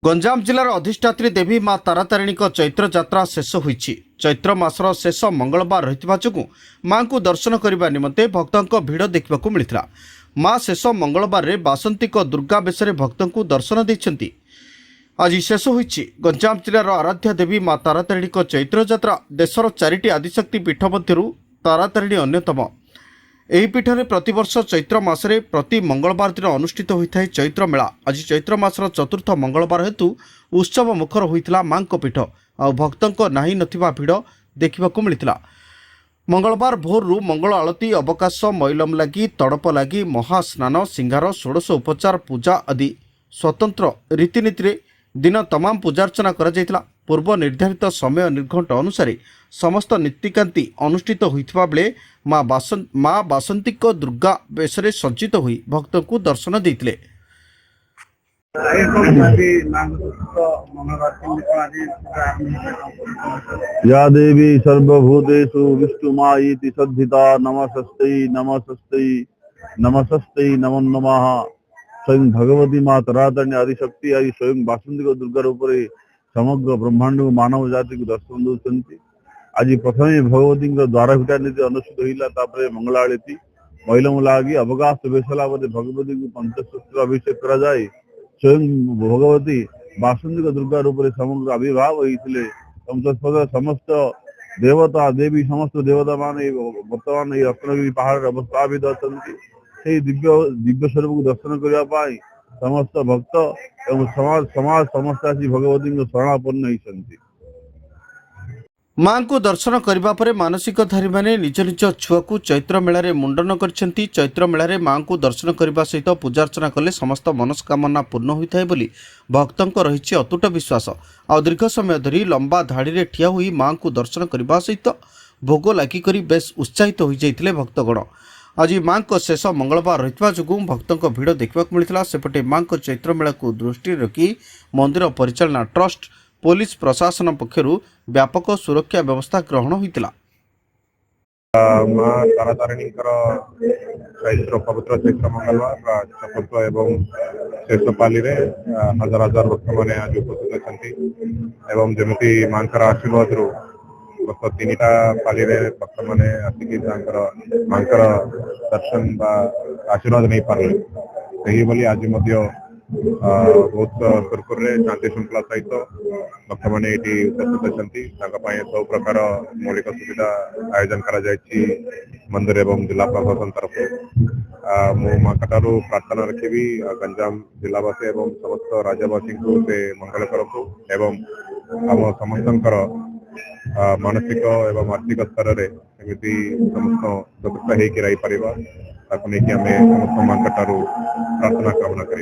गंजाम जिलार अधिष्ठात्री देवी माँ तारातारिणी चैत्र यात्रा शेष होईछि। चैत्र मासर शेष मंगलवार रहितबा जोगु माँ को दर्शन करने निमंते भक्तों भिड़ देखा मिलता। माँ शेष मंगलवार रे बासंतिक दुर्गा बेश भक्तों को दर्शन देइछन्ति। आज शेष होईछि गंजाम जिलार आराध्या देवी माँ तारातारिणी चैत्र यात्रा। देशर 4टी आदिशक्ति पीठ मध्यरु तारातारिणी अन्यतम। ଏହି ପୀଠରେ ପ୍ରତିବର୍ଷ ଚୈତ୍ର ମାସରେ ପ୍ରତି ମଙ୍ଗଳବାର ଦିନ ଅନୁଷ୍ଠିତ ହୋଇଥାଏ ଚୈତ୍ର ମେଳା। ଆଜି ଚୈତ୍ର ମାସର ଚତୁର୍ଥ ମଙ୍ଗଳବାର ହେତୁ ଉତ୍ସବ ମୁଖର ହୋଇଥିଲା ମାଙ୍କ ପୀଠ। ଆଉ ଭକ୍ତଙ୍କ ନାହିଁ ନଥିବା ଭିଡ଼ ଦେଖିବାକୁ ମିଳିଥିଲା। ମଙ୍ଗଳବାର ଭୋରରୁ ମଙ୍ଗଳ ଆଳତି, ଅବକାଶ, ମଇଲମ ଲାଗି, ତଡ଼ପ ଲାଗି, ମହାସ୍ନାନ, ସିଂହାର, ଷୋଡ଼ଶ ଉପଚାର, ପୂଜା ଆଦି ସ୍ୱତନ୍ତ୍ର ରୀତିନୀତିରେ दिन तमाम पूजार्चना करा। पूर्व निर्धारित समय निर्घंट अनुसार समस्त नीतिकांति अनुष्ठित होइथिबा बेले माँ बासंतिक दुर्गा बेशरे सज्जित होई भक्तों को दर्शन देइथिले। या देवी सर्वभूतेषु विष्णुमायीति सद्धिता नमस्ते नमस्ते नमस्ते नमो नमः। स्वयं भगवती माँ तारातारिणी आदिशक्ति आदि स्वयं बासंतिक दुर्गा रूप से समग्र ब्रह्मांड को मानव जाति को दर्शन दौरान आज प्रथम भगवती द्वारा भिटा नीति अनुष्ठित होता। मंगल आरती, मैलम लगी, अवकाश बेसला भगवती को पंचशस्त्र अभिषेक करा जाए। स्वयं भगवती बासंतिक दुर्गा रूप से समग्र आविर्भाव होते। समस्त देवता देवी समस्त देवता मान बर्तमान ये रत्नगिरी पहाड़ अवस्थापित अच्छा। दिव्य स्वरूप को दर्शन करने समस्त भक्त एवं समाज समाज समस्त आसी भगवती शरणापन्न होती। मां को दर्शन करबा परे मानसिकधारी माने निज निज छुआ को चैत्र मेलारे मुंडन करछन्ती। चैत्र मेलारे मां को दर्शन करबा सहित पूजार्चना कले समस्त मनस्कामना पूर्ण होइथाय बोली भक्तंक रहिछि अतुट विश्वास। आ दीर्घ समय धरी लंबा धाड़ी रे ठिया होई मां को दर्शन करबा सहित भोग लागी करी बेस उत्साहित होई जाइथिले भक्तगण। आज मां को शेष मंगलवार रहितबा जोगु भक्तों भिड़ देखा मिलता। सेपटे मां को चैत्र मेला को दृष्टि रखी मंदिर परिचालना ट्रस्ट पुलिस प्रशासन पक्षरु व्यापक सुरक्षा व्यवस्था ग्रहण होइतिला। माँ तारातारिणी चैत्र पवित्र चैत्र मंगलवार चतुर्थ एवं शेष पाली हजार हजार भक्त मैंने आज उपस्थित अच्छा। जमी माँ आशीर्वाद गत 3टा पाली भक्त मैंने आसिक माँ दर्शन बा आशीर्वाद नहीं पारे। आज बहुत सुरखुर शांति श्रृंखला सहित भक्त मैंने ये उपस्थित अच्छा। सब प्रकार मौलिक सुविधा आयोजन करा मंदिर एवं जिला प्रशासन तरफ मो माँ प्रार्थना रखी गंजाम जिलावासी एवं समस्त राज्यवासी को से मंगल करतु एवं आम समस्त मानसिक एवं आर्थिक स्तर में एमती समस्त सुरक्षा होकर आम समस्त माँ प्रार्थना कामना कर।